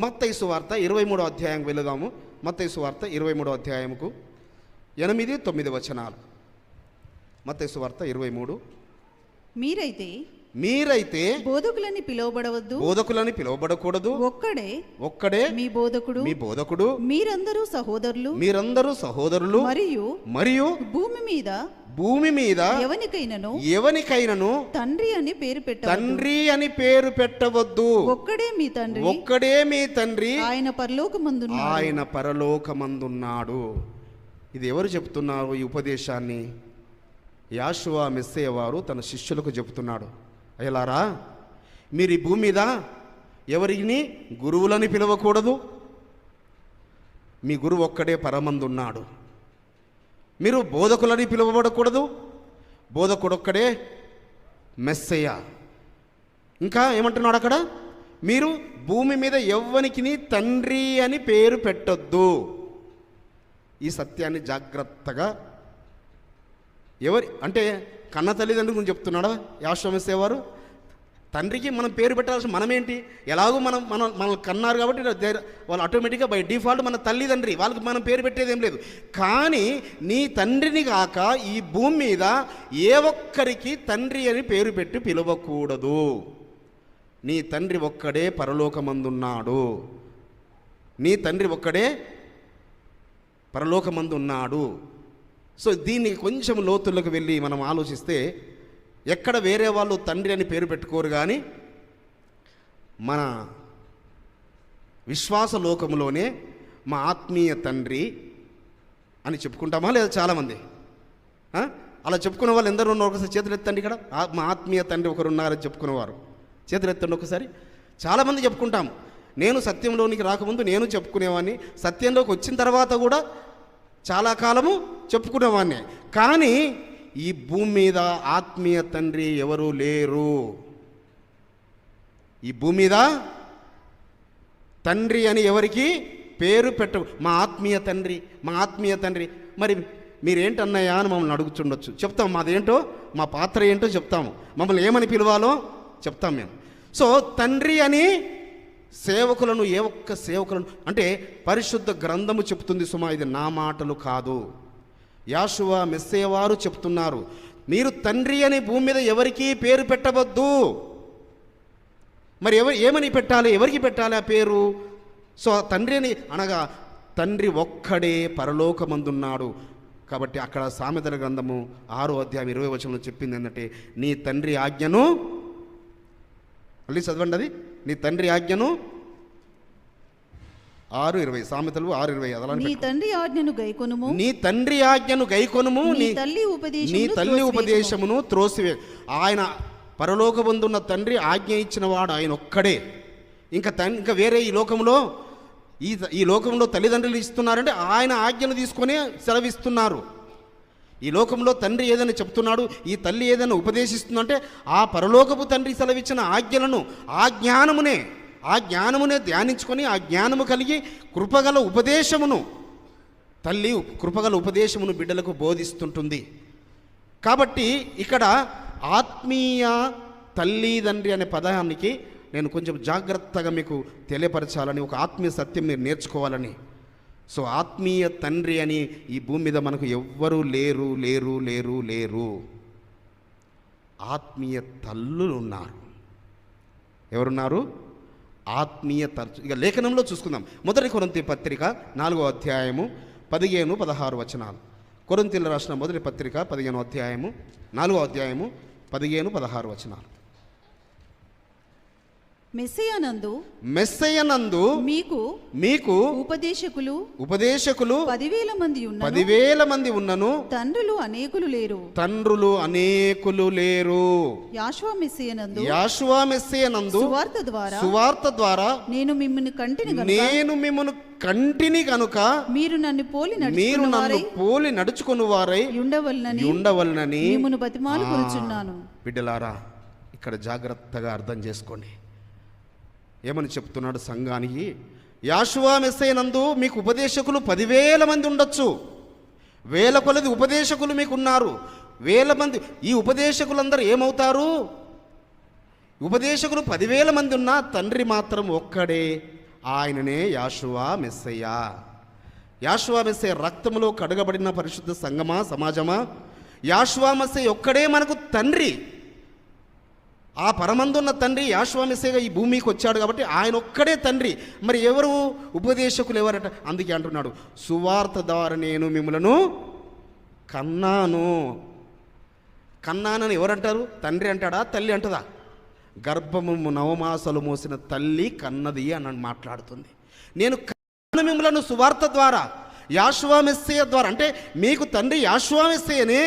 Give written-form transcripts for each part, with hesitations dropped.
మత్తయి సువార్త 23వ అధ్యాయం వెళదాము. మత్తయి సువార్త 23వ అధ్యాయముకు 8, 9 వచనాలు. మత్తయి సువార్త 23. మీరైతే బోధకులని పిలువబడకూడదు, ఒక్కడే మీ బోధకుడు, మీరందరూ సహోదరులు, మరియు భూమి మీద ఎవనికైనను తండ్రి అని పేరు పెట్టవద్దు. ఒక్కడే మీ తండ్రి, ఆయన పరలోకమందున్నాడు. ఇది ఎవరు చెప్తున్నారు ఈ ఉపదేశాన్ని? యాషువా మెస్సయ్య వారు తన శిష్యులకు చెబుతున్నాడు. అయ్యలారా, మీరు ఈ భూమి మీద ఎవరిని గురువులని పిలవకూడదు. మీ గురువు ఒక్కడే పరమందున్నాడు. మీరు బోధకులని పిలువబడకూడదు. బోధకుడొక్కడే మెస్సయ్య. ఇంకా ఏమంటున్నాడు అక్కడ? మీరు భూమి మీద ఎవ్వనికి తండ్రి అని పేరు పెట్టొద్దు. ఈ సత్యాన్ని జాగ్రత్తగా అంటే కన్న తల్లిదండ్రుల గురించి చెప్తున్నాడా యాషువా మెస్సయ్య వారు? తండ్రికి మనం పేరు పెట్టాల్సిన మనమేంటి? ఎలాగో మనల్ని కన్నారు కాబట్టి వాళ్ళు ఆటోమేటిక్గా బై డిఫాల్ట్ మన తల్లిదండ్రి, వాళ్ళకి మనం పేరు పెట్టేది ఏం లేదు. కానీ నీ తండ్రిని కాక ఈ భూమి మీద ఏ ఒక్కరికి తండ్రి అని పేరు పెట్టి పిలవకూడదు. నీ తండ్రి ఒక్కడే పరలోకమందున్నాడు. నీ తండ్రి ఒక్కడే పరలోకమందున్నాడు. సో దీన్ని కొంచెం లోతుల్లోకి వెళ్ళి మనం ఆలోచిస్తే, ఎక్కడ వేరే వాళ్ళు తండ్రి అని పేరు పెట్టుకోరు, కానీ మన విశ్వాస లోకంలోనే మా ఆత్మీయ తండ్రి అని చెప్పుకుంటామా లేదా? చాలామంది అలా చెప్పుకునే వాళ్ళు ఎందరూ ఉన్నారు? ఒకసారి చేతులు ఎత్తండి. ఇక్కడ మా ఆత్మీయ తండ్రి ఒకరు ఉన్నారని చెప్పుకునేవారు చేతులు ఎత్తండి ఒకసారి. చాలామంది చెప్పుకుంటాము. నేను సత్యంలోనికి రాకముందు నేను చెప్పుకునేవాడిని, సత్యంలోకి వచ్చిన తర్వాత కూడా చాలా కాలము చెప్పుకునేవాడిని. కానీ ఈ భూమి మీద ఆత్మీయ తండ్రి ఎవరు లేరు. ఈ భూమి మీద తండ్రి అని ఎవరికి పేరు మా ఆత్మీయ తండ్రి. మరి మీరేంటన్నయ్యా అని మమ్మల్ని అడుగుతుండొచ్చు. చెప్తాం మాదేంటో, మా పాత్ర ఏంటో చెప్తాము. మమ్మల్ని ఏమని పిలవాలో చెప్తాం మేము. సో తండ్రి అని సేవకులను, ఏ ఒక్క సేవకులను అంటే పరిశుద్ధ గ్రంథము చెప్తుంది సుమా, ఇది నా మాటలు కాదు. యాషువా మెస్సయ్య వారు చెప్తున్నారు, మీరు తండ్రి అని భూమి మీద ఎవరికి పేరు పెట్టవద్దు. మరి ఏమని పెట్టాలి? ఎవరికి పెట్టాలి ఆ పేరు? సో తండ్రి అని అనగా తండ్రి ఒక్కడే పరలోకమందున్నాడు. కాబట్టి అక్కడ సామెతల గ్రంథము 6వ అధ్యాయం 20వ వచనంలో చెప్పింది ఏంటంటే, నీ తండ్రి ఆజ్ఞను, మళ్ళీ చదవండి అది, నీ తండ్రి ఆజ్ఞను 6:20 సామెతలు 6:20. అలా నీ తండ్రి ఆజ్ఞను గైకొనుము, నీ తల్లి ఉపదేశమును త్రోసివే. ఆయన పరలోకమందున్న తండ్రి ఆజ్ఞ ఇచ్చిన వాడు ఆయన ఒక్కడే. ఇంకా వేరే ఈ లోకంలో తల్లిదండ్రులు ఇస్తున్నారంటే ఆయన ఆజ్ఞను తీసుకొని సెలవిస్తున్నారు. ఈ లోకంలో తండ్రి ఏదైనా చెప్తున్నాడు, ఈ తల్లి ఏదైనా ఉపదేశిస్తుందంటే ఆ పరలోకపు తండ్రి సెలవిచ్చిన ఆజ్ఞలను, ఆ జ్ఞానమునే ధ్యానించుకొని ఆ జ్ఞానము కలిగి కృపగల ఉపదేశమును బిడ్డలకు బోధిస్తుంటుంది. కాబట్టి ఇక్కడ ఆత్మీయ తల్లిదండ్రి అనే పదానికి నేను కొంచెం జాగ్రత్తగా మీకు తెలియపరచాలని, ఒక ఆత్మీయ సత్యం మీరు నేర్చుకోవాలని. సో ఆత్మీయ తండ్రి అని ఈ భూమి మీద మనకు ఎవ్వరూ లేరు. ఆత్మీయ తల్లులు ఉన్నారు. ఎవరున్నారు? ఆత్మీయ ఇక లేఖనంలో చూసుకుందాం. 1 కొరింథీ పత్రిక 4వ అధ్యాయము 15, 16 వచనాలు. కొరింథీయులకు రాసిన మొదటి పత్రిక 15వ అధ్యాయము 4వ అధ్యాయము 15, 16 వచనాలు. మెస్సయ్యనందు మీకు ఉపదేశకులు 10,000 మంది ఉన్నను, తండ్రులు అనేకులు లేరు. యాషువా మెస్సయ్యనందు సువార్త ద్వారా నేను మిమ్మును కంటిని కనుక మీరు నన్ను పోలి నడుచుకుని వారై ఉండవలనని మిమ్మును బతిమాలుకొనుచున్నాను. బిడ్డలారా, ఇక్కడ జాగ్రత్తగా అర్థం చేసుకోండి. ఏమని చెప్తున్నాడు సంఘానికి? యాషువా మెస్సయ్యనందు మీకు ఉపదేశకులు 10,000 మంది ఉండొచ్చు. వేల కొలది ఉపదేశకులు మీకు ఉన్నారు, 1000 మంది. ఈ ఉపదేశకులందరూ ఏమవుతారు? ఉపదేశకులు 10,000 మంది ఉన్నా తండ్రి మాత్రం ఒక్కడే, ఆయననే యాషువా మెస్సయ్య. యాషువా మెస్సయ్య రక్తములో కడగబడిన పరిశుద్ధ సంఘమా, సమాజమా, యాషువా మెస్సయ్య ఒక్కడే మనకు తండ్రి. ఆ పరమందున్న తండ్రి యాషువా మెస్సయ్యగా ఈ భూమికి వచ్చాడు కాబట్టి ఆయన ఒక్కడే తండ్రి. మరి ఎవరు ఉపదేశకులు ఎవరట? అందుకే అంటున్నాడు, సువార్త ద్వారా నేను మిమ్మలను కన్నాను. కన్నానని ఎవరంటారు? తండ్రి అంటాడా, తల్లి అంటదా? గర్భము 9 మాసాలు మోసిన తల్లి కన్నది అని మాట్లాడుతుంది. నేను కన్నాను మిమ్మలను సువార్త ద్వారా, యాషువా మెస్సయ్య ద్వారా. అంటే మీకు తండ్రి యాషువా మెస్సయ్యనే.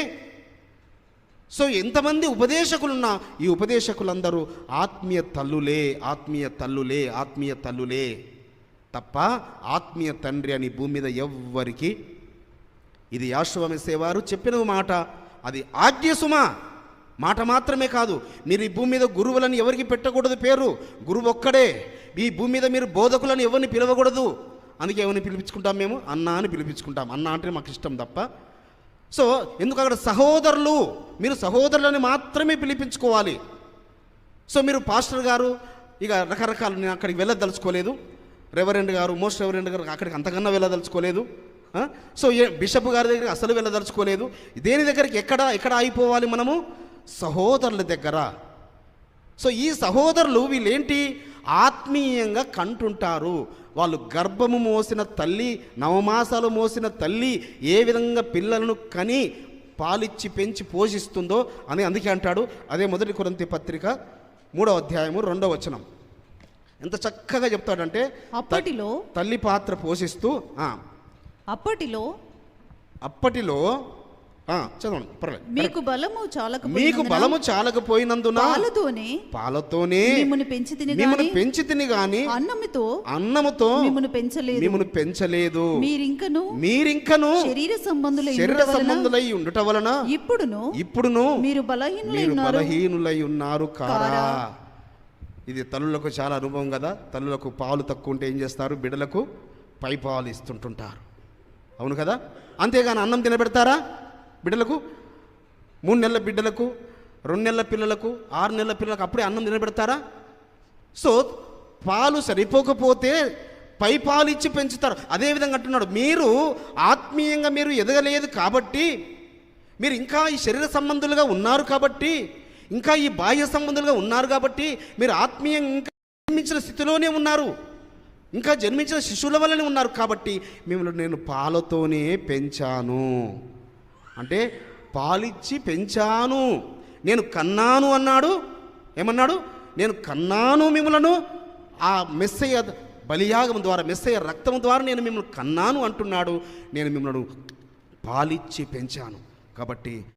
సో ఎంతమంది ఉపదేశకులున్నా ఈ ఉపదేశకులందరూ ఆత్మీయ తల్లులే, ఆత్మీయ తల్లులే, ఆత్మీయ తల్లులే తప్ప ఆత్మీయ తండ్రి అని భూమి మీద ఎవ్వరికి. ఇది యాషువా మెస్సయ్య వారు చెప్పిన మాట, అది ఆజ్ఞ సుమా, మాట మాత్రమే కాదు. మీరు ఈ భూమి మీద గురువులని ఎవరికి పెట్టకూడదు పేరు, గురువు ఒక్కడే. ఈ భూమి మీద మీరు బోధకులను ఎవరిని పిలవకూడదు. అందుకే ఎవరిని పిలిపించుకుంటాం? మేము అన్న అని పిలిపించుకుంటాం. అన్న అంటే మాకు ఇష్టం తప్ప. సో ఎందుకు అక్కడ సహోదరులు, మీరు సహోదరులని మాత్రమే పిలిపించుకోవాలి. సో మీరు పాస్టర్ గారు ఇక రకరకాలు, నేను అక్కడికి వెళ్ళదలుచుకోలేదు. రెవరెండ్ గారు, మోస్ట్ రెవరెండ్ గారు అక్కడికి అంతకన్నా వెళ్ళదలుచుకోలేదు. సో బిషప్ గారి దగ్గరికి అసలు వెళ్ళదలుచుకోలేదు. దేని దగ్గరికి, ఎక్కడ అయిపోవాలి మనము? సహోదరుల దగ్గర. సో ఈ సహోదరులు వీళ్ళేంటి, ఆత్మీయంగా కంటుంటారు. వాళ్ళు గర్భము మోసిన తల్లి, 9 మాసాలు మోసిన తల్లి ఏ విధంగా పిల్లలను కని పాలిచ్చి పెంచి పోషిస్తుందో అని అందుకే అంటాడు. అదే 1 కొరింథీ పత్రిక 3వ అధ్యాయము 2వ వచనం ఎంత చక్కగా చెప్తాడంటే, అప్పటిలో తల్లి పాత్ర పోషిస్తూ అప్పటిలో చదవండి, పర్లేదు. మీకు బలము చాలకపోయినందున పాలతోనే మిమ్మును పెంచి తిని గాని అన్నముతో మిమ్మును పెంచలేదు. మీరింకను శరీర సంబంధులై ఉండుట వలన ఇప్పుడును మీరు బలహీనులై ఉన్నారు కారా. ఇది తల్లులకు చాలా అనుభవం కదా. తల్లులకు పాలు తక్కువ ఉంటే ఏం చేస్తారు? బిడ్డలకు పై పాలు ఇస్తుంటుంటారు. అవును కదా? అంతేగాని అన్నం తినబెడతారా బిడ్డలకు? 3 నెలల బిడ్డలకు, 2 నెలల పిల్లలకు, 6 నెలల పిల్లలకు అప్పుడే అన్నం తినబెడతారా? సో పాలు సరిపోకపోతే పై పాలు ఇచ్చి పెంచుతారు. అదేవిధంగా అంటున్నాడు, మీరు ఆత్మీయంగా మీరు ఎదగలేదు కాబట్టి, మీరు ఇంకా ఈ శరీర సంబంధులుగా ఉన్నారు కాబట్టి, ఇంకా ఈ బాహ్య సంబంధులుగా ఉన్నారు కాబట్టి, మీరు ఆత్మీయంగా ఇంకా జన్మించిన స్థితిలోనే ఉన్నారు, ఇంకా జన్మించిన శిశువుల వల్లనే ఉన్నారు. కాబట్టి మిమ్మల్ని నేను పాలతోనే పెంచాను. అంటే పాలిచ్చి పెంచాను. నేను కన్నాను అన్నాడు. ఏమన్నాడు? నేను కన్నాను మిమ్మలను. ఆ మెస్సయ్య బలియాగం ద్వారా, మెస్సయ్య రక్తం ద్వారా నేను మిమ్మల్ని కన్నాను అంటున్నాడు. నేను మిమ్మల్ని పాలిచ్చి పెంచాను. కాబట్టి